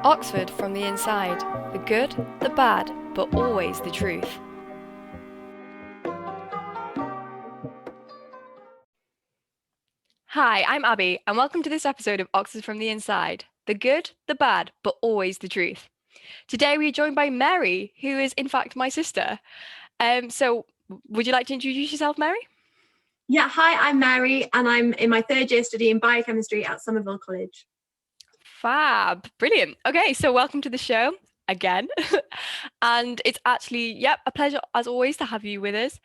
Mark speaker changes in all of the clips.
Speaker 1: Oxford from the inside. The good, the bad, but always the truth. Hi, I'm Abbie, and welcome to this episode of Oxford from the Inside. The good, the bad, but always the truth. Today we are joined by Mary, who is in fact my sister. So would you like to introduce yourself, Mary?
Speaker 2: Yeah, hi, I'm Mary, and I'm in my third year studying biochemistry at Somerville College.
Speaker 1: Fab. Brilliant. Okay, so welcome to the show again. And it's actually, a pleasure as always to have you with us.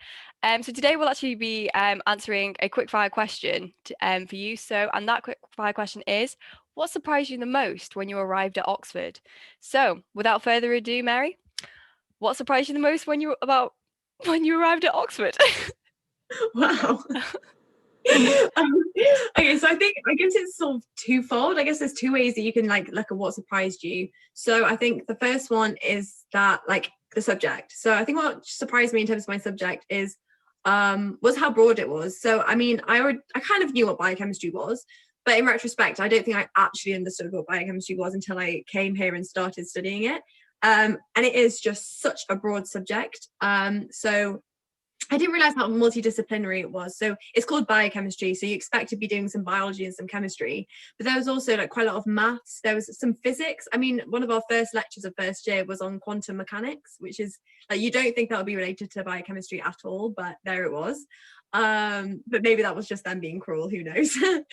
Speaker 1: So today we'll actually be answering a quickfire question for you. And that quickfire question is, what surprised you the most when you arrived at Oxford? So without further ado, Mary, what surprised you the most when you arrived at Oxford?
Speaker 2: Wow. Okay, so I guess it's sort of twofold. I guess there's two ways that you can look at what surprised you. So I think the first one is that the subject. So I think what surprised me in terms of my subject is was how broad it was. So I mean, I kind of knew what biochemistry was, but in retrospect, I don't think I actually understood what biochemistry was until I came here and started studying it. And it is just such a broad subject. So I didn't realize how multidisciplinary it was. So it's called biochemistry. So you expect to be doing some biology and some chemistry, but there was also quite a lot of maths. There was some physics. I mean, one of our first lectures of first year was on quantum mechanics, which is you don't think that would be related to biochemistry at all, but there it was. But maybe that was just them being cruel. Who knows? So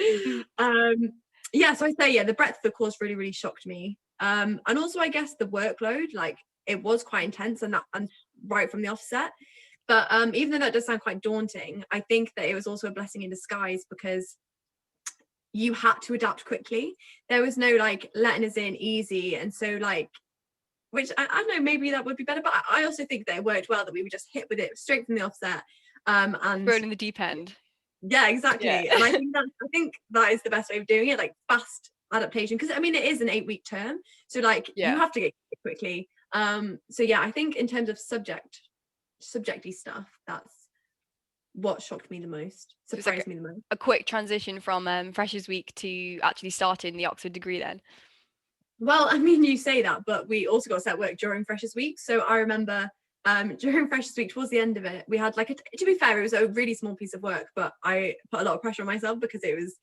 Speaker 2: I say, the breadth of the course really, really shocked me. And also, I guess the workload, it was quite intense, and right from the offset. But even though that does sound quite daunting, I think that it was also a blessing in disguise because you had to adapt quickly. There was no letting us in easy. And so which I don't know, maybe that would be better. But I also think that it worked well that we were just hit with it straight from the offset. And
Speaker 1: Thrown in the deep end.
Speaker 2: Yeah, exactly.
Speaker 1: Yeah.
Speaker 2: And I think that is the best way of doing it, fast adaptation. Because I mean, it is an 8-week term. So you have to get quickly. I think in terms of subjecty stuff, that's what shocked me the most, surprised me the most.
Speaker 1: A quick transition from Freshers Week to actually starting the Oxford degree then.
Speaker 2: Well, I mean, you say that, but we also got set work during Freshers Week. So I remember during Freshers Week, towards the end of it, we had to be fair, it was a really small piece of work, but I put a lot of pressure on myself because it was,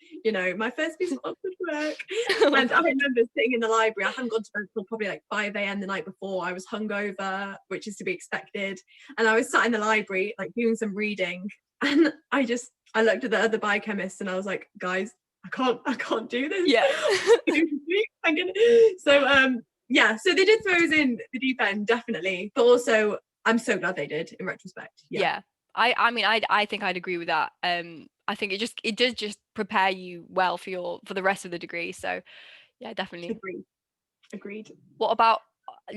Speaker 2: my first piece of Oxford work. And I remember sitting in the library. I hadn't gone to bed until probably 5 a.m. the night before. I was hungover, which is to be expected. And I was sat in the library, doing some reading. And I looked at the other biochemists and I was like, guys, I can't do this.
Speaker 1: Yeah.
Speaker 2: So they did throw us in the deep end, definitely. But also I'm so glad they did in retrospect.
Speaker 1: Yeah. I mean I think I'd agree with that. I think it does just prepare you well for the rest of the degree. So yeah, definitely.
Speaker 2: Agreed.
Speaker 1: What about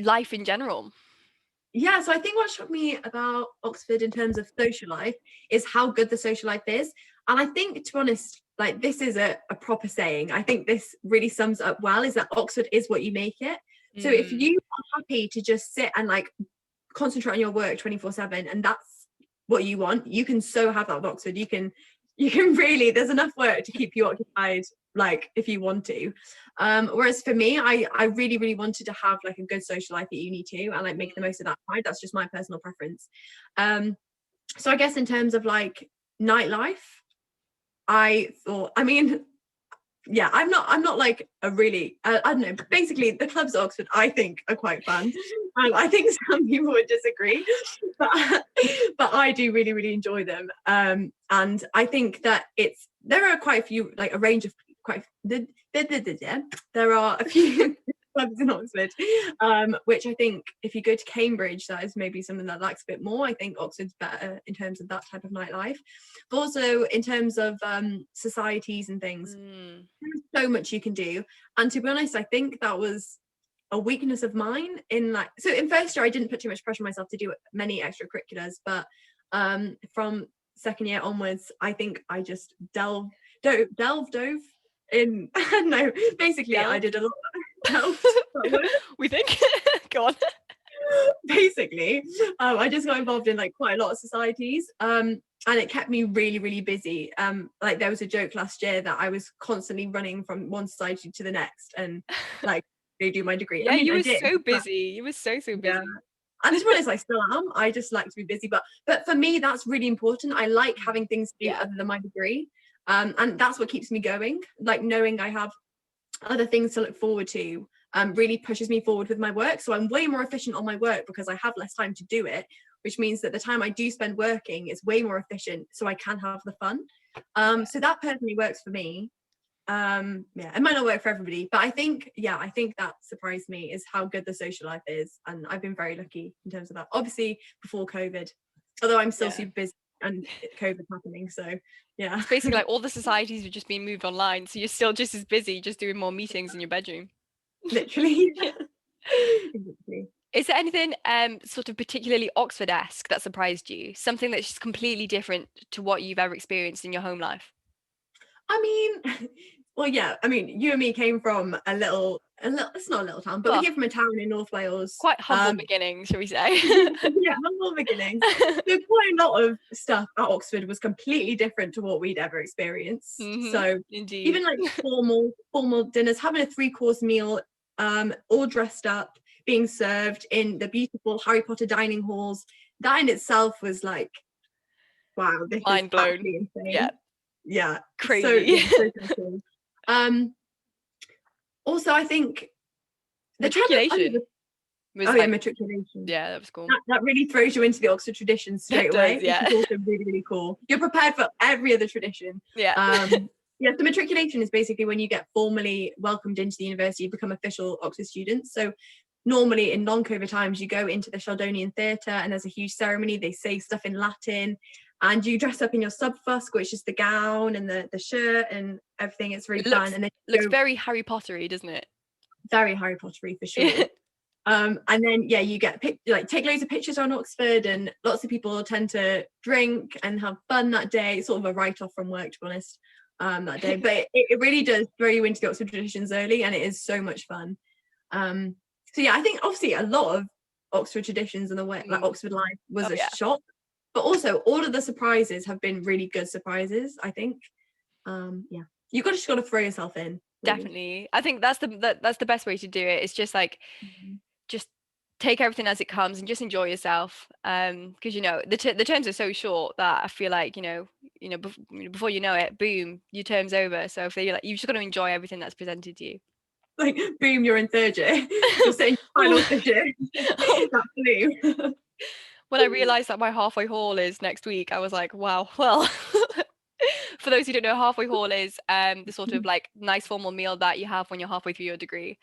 Speaker 1: life in general?
Speaker 2: Yeah, so I think what shocked me about Oxford in terms of social life is how good the social life is. And I think, to be honest, this is a proper saying. I think this really sums up well, is that Oxford is what you make it. So if you are happy to just sit and concentrate on your work 24/7 and that's what you want, you can so have that with Oxford. You can really, there's enough work to keep you occupied if you want to. Whereas for me, I really, really wanted to have a good social life at uni too, and make the most of that time. That's just my personal preference. So I guess in terms of nightlife, I thought, I mean, yeah, I'm not a really I don't know, basically the clubs at Oxford I think are quite fun. I think some people would disagree, but I do really, really enjoy them. And I think that there are quite a few, a range of there are a few clubs in Oxford, which I think if you go to Cambridge, that is maybe something that lacks a bit more. I think Oxford's better in terms of that type of nightlife, but also in terms of societies and things. There's so much you can do, and to be honest, I think that was a weakness of mine in in first year I didn't put too much pressure on myself to do many extracurriculars, but from second year onwards I think I just dove in. No, basically I did a lot of
Speaker 1: we think. Go on.
Speaker 2: Basically I just got involved in quite a lot of societies, and it kept me really, really busy. There was a joke last year that I was constantly running from one society to the next, and go do my degree.
Speaker 1: Yeah,
Speaker 2: I mean,
Speaker 1: you
Speaker 2: I
Speaker 1: were
Speaker 2: did,
Speaker 1: so
Speaker 2: but
Speaker 1: busy. You were so
Speaker 2: yeah.
Speaker 1: busy.
Speaker 2: And to be honest, I still am. I just like to be busy, but for me, that's really important. I like having things to do
Speaker 1: Yeah.
Speaker 2: other than my degree, and that's what keeps me going. Like knowing I have other things to look forward to really pushes me forward with my work. So I'm way more efficient on my work because I have less time to do it, which means that the time I do spend working is way more efficient, so I can have the fun. So that personally works for me. It might not work for everybody, but I think that surprised me is how good the social life is, and I've been very lucky in terms of that. Obviously before COVID, although I'm still super busy and COVID's happening, so yeah.
Speaker 1: It's basically like all the societies have just been moved online, so you're still just as busy, just doing more meetings in your bedroom.
Speaker 2: Literally.
Speaker 1: Yeah.
Speaker 2: Exactly.
Speaker 1: Is there anything sort of particularly Oxfordesque that surprised you? Something that's just completely different to what you've ever experienced in your home life?
Speaker 2: I mean, well, yeah. I mean, you and me came from a little. It's not a little town, but we
Speaker 1: Well,
Speaker 2: came from a town in North Wales.
Speaker 1: quite humble beginnings, shall we say?
Speaker 2: Yeah, humble beginnings. So quite a lot of stuff at Oxford was completely different to what we'd ever experienced. So
Speaker 1: Indeed.
Speaker 2: even like formal dinners, having a 3-course meal, all dressed up, being served in the beautiful Harry Potter dining halls. That in itself was like, wow, this is
Speaker 1: Mind blown.
Speaker 2: actually insane.
Speaker 1: Yeah.
Speaker 2: Yeah,
Speaker 1: Crazy.
Speaker 2: so cool. Also, I think the
Speaker 1: Matriculation was
Speaker 2: yeah,
Speaker 1: like,
Speaker 2: matriculation.
Speaker 1: yeah, that was cool.
Speaker 2: That really throws you into the Oxford traditions straight
Speaker 1: It
Speaker 2: away,
Speaker 1: does, yeah.
Speaker 2: which is also really, really cool. You're prepared for every other tradition.
Speaker 1: Yeah.
Speaker 2: Yeah, so matriculation is basically when you get formally welcomed into the university, you become official Oxford students. So normally in non-COVID times, you go into the Sheldonian Theatre and there's a huge ceremony. They say stuff in Latin and you dress up in your subfusk, which is the gown and the shirt and everything. It's really fun. And then
Speaker 1: looks very Harry Pottery, doesn't it?
Speaker 2: Very Harry Pottery for sure. And then you get take loads of pictures on Oxford, and lots of people tend to drink and have fun that day. It's sort of a write-off from work, to be honest, that day. But it really does throw you into the Oxford traditions early, and it is so much fun. So yeah, I think obviously a lot of Oxford traditions and the way like Oxford life was a shock, but also all of the surprises have been really good surprises, I think. You just got to throw yourself in.
Speaker 1: Really. Definitely. I think that's the best way to do it. It's just like just take everything as it comes and just enjoy yourself, because the terms are so short that I feel like before you know it, boom, your term's over. So if you're like, you've just got to enjoy everything that's presented to you.
Speaker 2: Like boom, you're in third year. You're saying final third year. Absolutely.
Speaker 1: When I realized that my halfway haul is next week, I was like, wow. Well, for those who don't know, halfway haul is the sort of like nice formal meal that you have when you're halfway through your degree.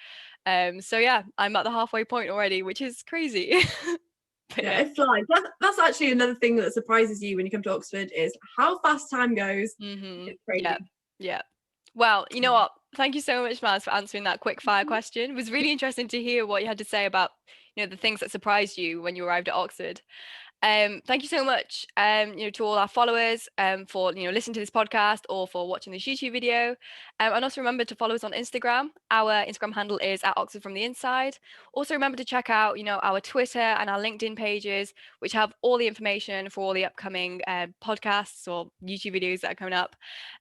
Speaker 1: So yeah, I'm at the halfway point already, which is crazy.
Speaker 2: Yeah, it flies. That's actually another thing that surprises you when you come to Oxford is how fast time goes. It's crazy.
Speaker 1: Yeah. Well, you know what? Thank you so much, Maz, for answering that quick fire question. It was really interesting to hear what you had to say about, the things that surprised you when you arrived at Oxford. Thank you so much, to all our followers, for listening to this podcast or for watching this YouTube video. And also remember to follow us on Instagram. Our Instagram handle is at Oxford from the Inside. Also remember to check out, our Twitter and our LinkedIn pages, which have all the information for all the upcoming podcasts or YouTube videos that are coming up.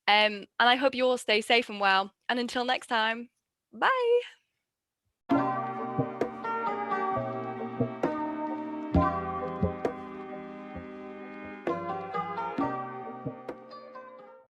Speaker 1: And I hope you all stay safe and well. And until next time, bye.